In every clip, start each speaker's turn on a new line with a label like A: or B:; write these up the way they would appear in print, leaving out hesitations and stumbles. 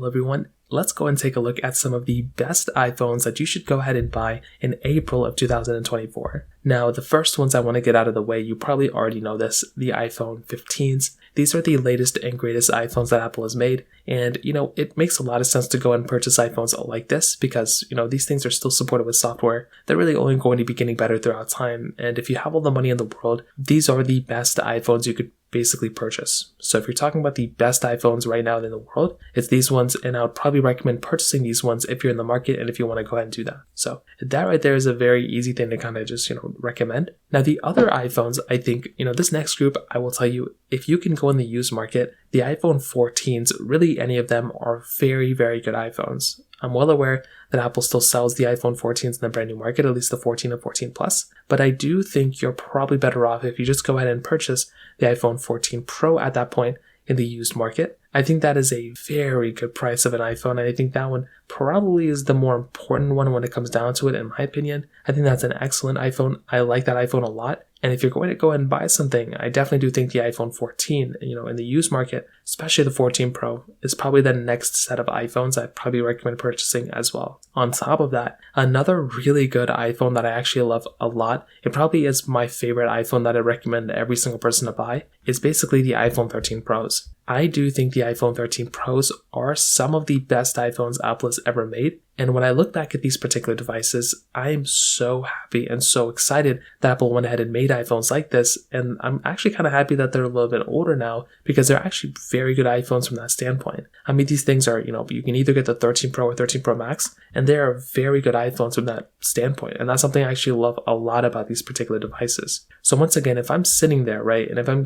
A: Well, everyone, let's go and take a look at some of the best iPhones that you should go ahead and buy in April of 2024. Now, the first ones I want to get out of the way, you probably already know this, the iPhone 15s. These are the latest and greatest iPhones that Apple has made. And, it makes a lot of sense to go and purchase iPhones like this because, these things are still supported with software. They're really only going to be getting better throughout time. And if you have all the money in the world, these are the best iPhones you could basically purchase. So if you're talking about the best iPhones right now in the world, it's these ones, and I would probably recommend purchasing these ones if you're in the market and if you want to go ahead and do that. So that right there is a very easy thing to kind of just, recommend. Now the other iPhones, I think, this next group, I will tell you, if you can go in the used market, the iPhone 14s, really any of them are very, very good iPhones. I'm well aware that Apple still sells the iPhone 14s in the brand new market, at least the 14 and 14 Plus, but I do think you're probably better off if you just go ahead and purchase the iPhone 14 Pro at that point in the used market. I think that is a very good price of an iPhone, and I think that one probably is the more important one when it comes down to it, in my opinion. I think that's an excellent iPhone. I like that iPhone a lot. And if you're going to go ahead and buy something, I definitely do think the iPhone 14, in the used market, especially the 14 Pro, is probably the next set of iPhones I'd probably recommend purchasing as well. On top of that, another really good iPhone that I actually love a lot, it probably is my favorite iPhone that I recommend every single person to buy, is basically the iPhone 13 Pros. I do think the iPhone 13 Pros are some of the best iPhones Apple has ever made. And when I look back at these particular devices, I am so happy and so excited that Apple went ahead and made iPhones like this. And I'm actually kind of happy that they're a little bit older now because they're actually very good iPhones from that standpoint. I mean, these things are, you can either get the 13 Pro or 13 Pro Max, and they are very good iPhones from that standpoint. And that's something I actually love a lot about these particular devices. So once again, if I'm sitting there, right, and if I'm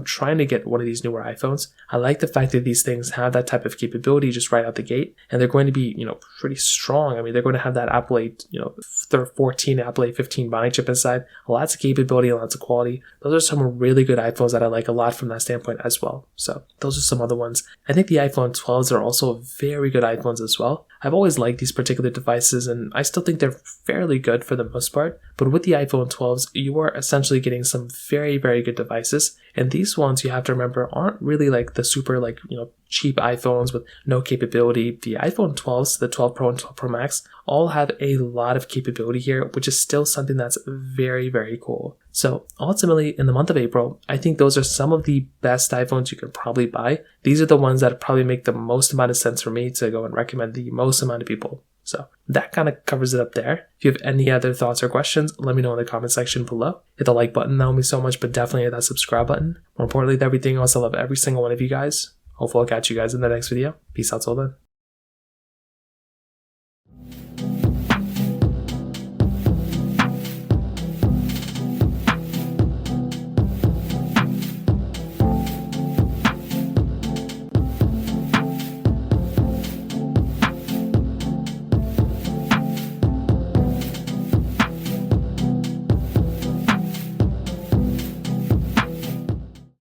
A: trying to get one of these newer iPhones, I like the fact that these things have that type of capability just right out the gate, and they're going to be, pretty strong. I mean, they're going to have that Apple A14, Apple A15 Bionic chip inside, lots of capability and lots of quality. Those are some really good iPhones that I like a lot from that standpoint as well. So those are some other ones. I think the iPhone 12s are also very good iPhones as well. I've always liked these particular devices, and I still think they're fairly good for the most part. But with the iPhone 12s, you are essentially getting some very, very good devices. And these ones, you have to remember, aren't really like the super cheap iPhones with no capability. The iPhone 12s, the 12 Pro and 12 Pro Max, all have a lot of capability here, which is still something that's very, very cool. So ultimately, in the month of April, I think those are some of the best iPhones you can probably buy. These are the ones that probably make the most amount of sense for me to go and recommend the most amount of people. So that kind of covers it up there. If you have any other thoughts or questions, let me know in the comment section below. Hit the like button, that would mean so much, but definitely hit that subscribe button. More importantly than everything else, I love every single one of you guys. Hopefully I'll catch you guys in the next video. Peace out till then.